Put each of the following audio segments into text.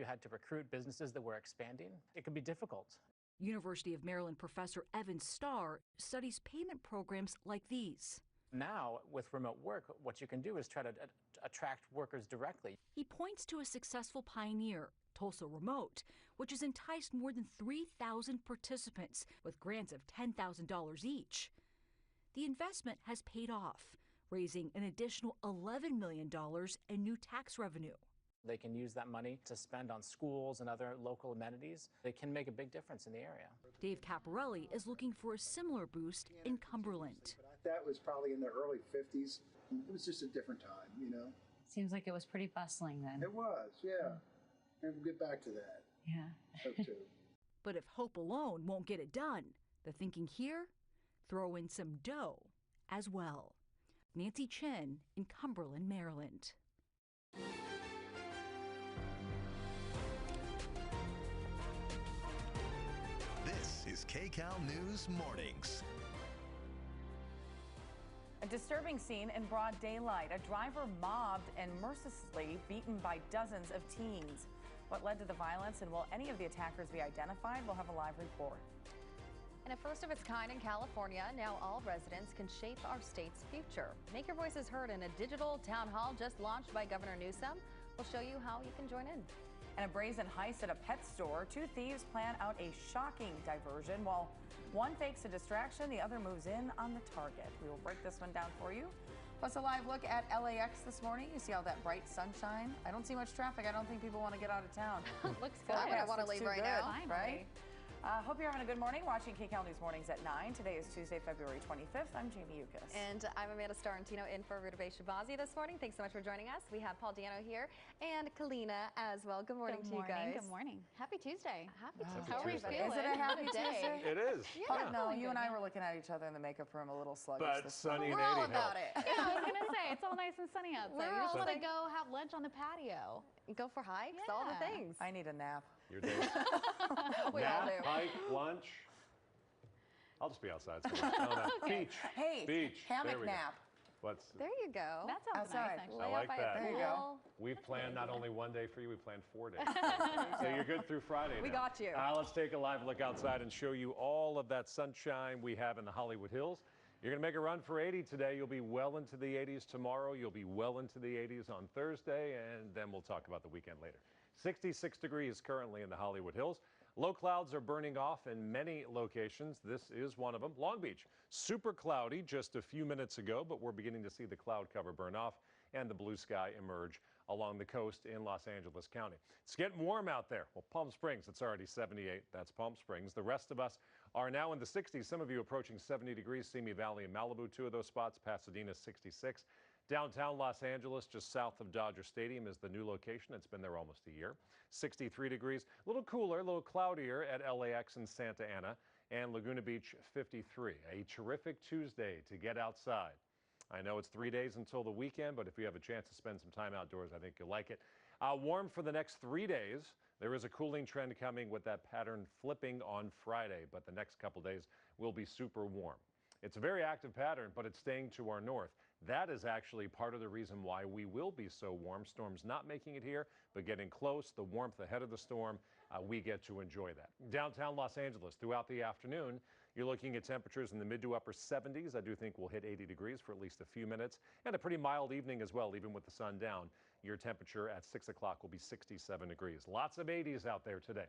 had to recruit businesses that were expanding. It could be difficult. University of Maryland professor Evan Starr studies payment programs like these. Now, with remote work, what you can do is try to attract workers directly. He points to a successful pioneer, Tulsa Remote, which has enticed more than 3,000 participants with grants of $10,000 each. The investment has paid off, raising an additional $11 million in new tax revenue. They can use that money to spend on schools and other local amenities. They can make a big difference in the area. Dave Caparelli is looking for a similar boost in Cumberland. That was probably in the early 50s. It was just a different time, you know. Seems like it was pretty bustling then. It was, yeah. And we'll get back to that. Yeah. Hope too. But if hope alone won't get it done, the thinking here? Throw in some dough as well. Nancy Chin in Cumberland, Maryland. This is Kcal News Mornings. A disturbing scene in broad daylight. A driver mobbed and mercilessly beaten by dozens of teens. What led to the violence and will any of the attackers be identified? We'll have a live report. And a first of its kind in California, now all residents can shape our state's future. Make your voices heard in a digital town hall just launched by Governor Newsom. We'll show you how you can join in. And a brazen heist at a pet store. Two thieves plan out a shocking diversion. While one fakes a distraction, the other moves in on the target. We will break this one down for you. Plus a live look at LAX this morning. You see all that bright sunshine? I don't see much traffic. I don't think people want to get out of town. Looks good. I wouldn't want to leave right now. Right? Hope you're having a good morning watching Kcal News Mornings at 9. Today is Tuesday, February 25th. I'm Jamie Yukas. And I'm Amanda Starantino in for Rutabaga Shabazi this morning. Thanks so much for joining us. We have Paul Dano here and Kalina as well. Good morning to you guys. Good morning. Happy Tuesday. Happy Tuesday. How are you feeling? Is it a happy day? Tuesday? It is. Yeah. No, you and I were looking at each other in the makeup room a little sluggish. But this sunny morning. and 80 We're all about it. Yeah, I was going to say, it's all nice and sunny outside. We're We just all want to like- go have lunch on the patio. Go for hikes, all the Yeah. things. I need a nap. Your day. We all do. Hike, lunch. I'll just be outside. So no. Beach. Hey, Beach. hammock There we go. nap. What's There you go. That sounds Outside. nice, actually. I like by that. a There you pool. go. We've planned not only one day for you, we planned 4 days. So you're good through Friday. We now. got you. Let's take a live look outside and show you all of that sunshine we have in the Hollywood Hills. You're going to make a run for 80 today. You'll be well into the 80s tomorrow. You'll be well into the 80s on Thursday, and then we'll talk about the weekend later. 66 degrees currently in the Hollywood Hills. Low clouds are burning off in many locations. This is one of them. Long Beach, super cloudy just a few minutes ago, but we're beginning to see the cloud cover burn off and the blue sky emerge along the coast in Los Angeles County. It's getting warm out there. Well, Palm Springs, it's already 78. That's Palm Springs. The rest of us are now in the 60s. Some of you approaching 70 degrees. Simi Valley and Malibu, two of those spots. Pasadena, 66. Downtown Los Angeles, just south of Dodger Stadium, is the new location. It's been there almost a year. 63 degrees, a little cooler, a little cloudier at LAX and Santa Ana, and Laguna Beach, 53. A terrific Tuesday to get outside. I know it's 3 days until the weekend, but if you have a chance to spend some time outdoors, I think you'll like it. Warm for the next 3 days. There is a cooling trend coming with that pattern flipping on Friday, but the next couple days will be super warm. It's a very active pattern, but it's staying to our north. That is actually part of the reason why we will be so warm. Storms not making it here, but getting close, the warmth ahead of the storm, we get to enjoy that. Downtown Los Angeles, throughout the afternoon, you're looking at temperatures in the mid to upper 70s. I do think we'll hit 80 degrees for at least a few minutes, and a pretty mild evening as well, even with the sun down. Your temperature at 6 o'clock will be 67 degrees. Lots of 80s out there today.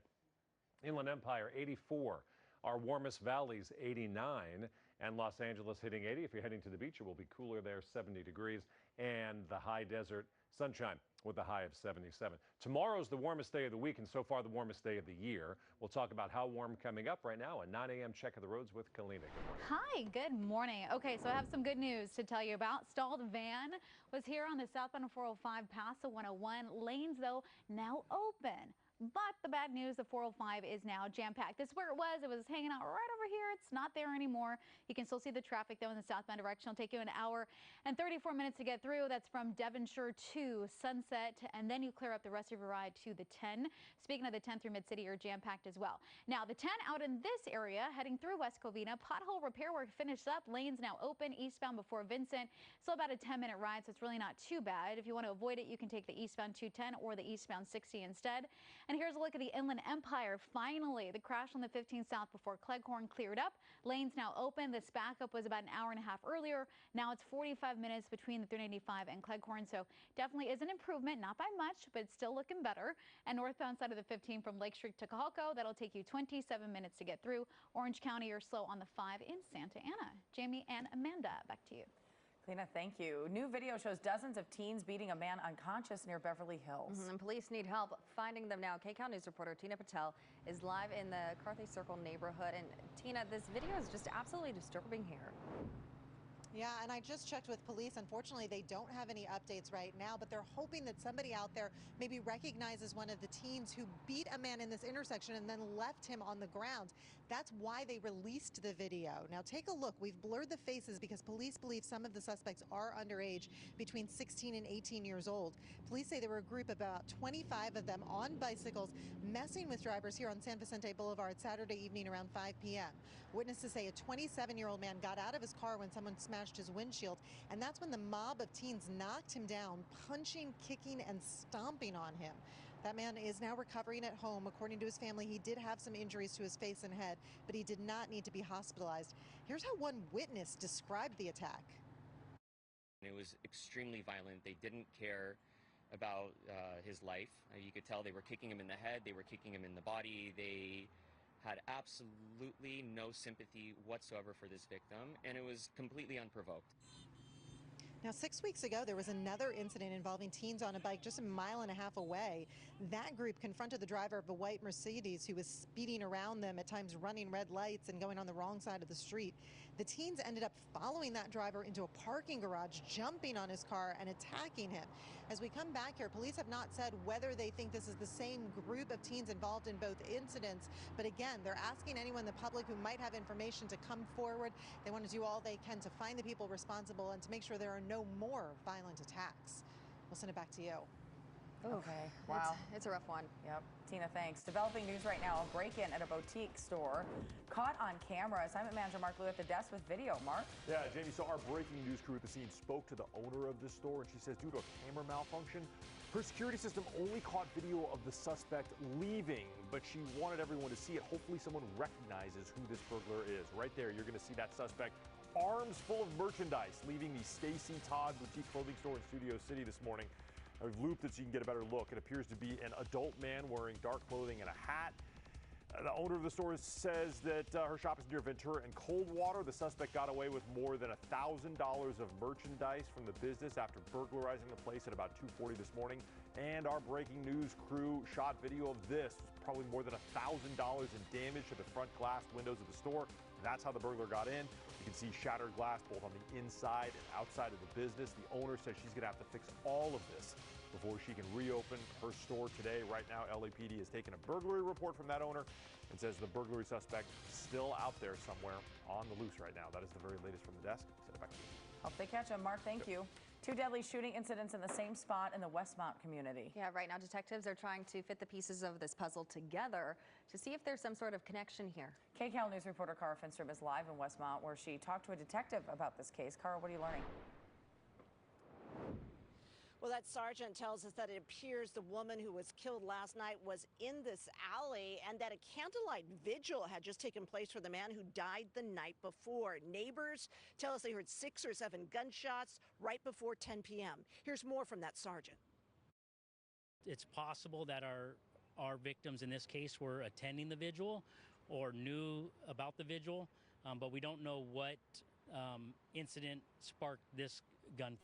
Inland Empire, 84. Our warmest valleys, 89, and Los Angeles hitting 80. If you're heading to the beach, it will be cooler there, 70 degrees, and the high desert sunshine with a high of 77. Tomorrow's the warmest day of the week, and so far the warmest day of the year. We'll talk about how warm coming up right now. A 9 a.m. check of the roads with Kalina. Good morning. Hi, good morning. Okay, so I have some good news to tell you about. Stalled van was here on the southbound 405 past the 101. Lanes, though, now open. But the bad news, the 405 is now jam-packed. This is where it was. It was hanging out right over here. It's not there anymore. You can still see the traffic, though, in the southbound direction. It'll take you an hour and 34 minutes to get through. That's from Devonshire to Sunset, and then you clear up the rest of your ride to the 10. Speaking of the 10 through Mid-City, you're jam-packed as well. Now, the 10 out in this area, heading through West Covina, pothole repair work finished up. Lanes now open, eastbound before Vincent. Still about a 10-minute ride, so it's really not too bad. If you want to avoid it, you can take the eastbound 210 or the eastbound 60 instead. And here's a look at the Inland Empire. Finally, the crash on the 15 South before Cleghorn cleared up. Lanes now open. This backup was about an hour and a half earlier. Now it's 45 minutes between the 395 and Cleghorn. So definitely is an improvement, not by much, but it's still looking better. And northbound side of the 15 from Lake Street to Cajalco, that'll take you 27 minutes to get through. Orange County, you're slow on the 5 in Santa Ana. Jamie and Amanda, back to you. Lena, thank you. New video shows dozens of teens beating a man unconscious near Beverly Hills. And police need help finding them now. Kcal News reporter Tina Patel is live in the Carthay Circle neighborhood. And Tina, this video is just absolutely disturbing here. Yeah, and I just checked with police. Unfortunately, they don't have any updates right now, but they're hoping that somebody out there maybe recognizes one of the teens who beat a man in this intersection and then left him on the ground. That's why they released the video. Now take a look. We've blurred the faces because police believe some of the suspects are underage, between 16 and 18 years old. Police say there were a group of about 25 of them on bicycles messing with drivers here on San Vicente Boulevard Saturday evening around 5 p.m. Witnesses say a 27-year-old man got out of his car when someone smashed his windshield, and that's when the mob of teens knocked him down, punching, kicking, and stomping on him. That man is now recovering at home. According to his family, he did have some injuries to his face and head, but he did not need to be hospitalized. Here's how one witness described the attack. It was extremely violent. They didn't care about his life. You could tell they were kicking him in the head, they were kicking him in the body. They had absolutely no sympathy whatsoever for this victim, and it was completely unprovoked. Now, 6 weeks ago, there was another incident involving teens on a bike just a mile and a half away. That group confronted the driver of a white Mercedes who was speeding around them, at times running red lights and going on the wrong side of the street. The teens ended up following that driver into a parking garage, jumping on his car and attacking him. As we come back here, police have not said whether they think this is the same group of teens involved in both incidents. But again, they're asking anyone in the public who might have information to come forward. They want to do all they can to find the people responsible and to make sure there are no more violent attacks. We'll send it back to you. Okay, wow. It's a rough one. Yep. Tina, thanks. Developing news right now, a break-in at a boutique store caught on camera. Assignment manager Mark Lou at the desk with video. Mark? Yeah, Jamie, so our breaking news crew at the scene spoke to the owner of the store, and she says due to a camera malfunction, her security system only caught video of the suspect leaving, but she wanted everyone to see it. Hopefully someone recognizes who this burglar is. Right there, you're going to see that suspect, arms full of merchandise, leaving the Stacy Todd boutique clothing store in Studio City this morning. I've looped it so you can get a better look. It appears to be an adult man wearing dark clothing and a hat. The owner of the store says that her shop is near Ventura and Coldwater. The suspect got away with more than $1,000 of merchandise from the business after burglarizing the place at about 2:40 this morning. And our breaking news crew shot video of this. Probably more than $1,000 in damage to the front glass windows of the store. That's how the burglar got in. You can see shattered glass both on the inside and outside of the business. The owner says she's going to have to fix all of this before she can reopen her store today. Right now, LAPD has taken a burglary report from that owner and says the burglary suspect is still out there somewhere on the loose right now. That is the very latest from the desk. Send it back to you. Hope they catch him. Mark, thank you. Two deadly shooting incidents in the same spot in the Westmount community. Yeah, right now detectives are trying to fit the pieces of this puzzle together to see if there's some sort of connection here. KCAL News reporter Cara Finstrom is live in Westmount, where she talked to a detective about this case. Cara, what are you learning? Well, that sergeant tells us that it appears the woman who was killed last night was in this alley and that a candlelight vigil had just taken place for the man who died the night before. Neighbors tell us they heard 6 or 7 gunshots right before 10 p.m. Here's more from that sergeant. It's possible that our victims in this case were attending the vigil or knew about the vigil, but we don't know what incident sparked this gunfire.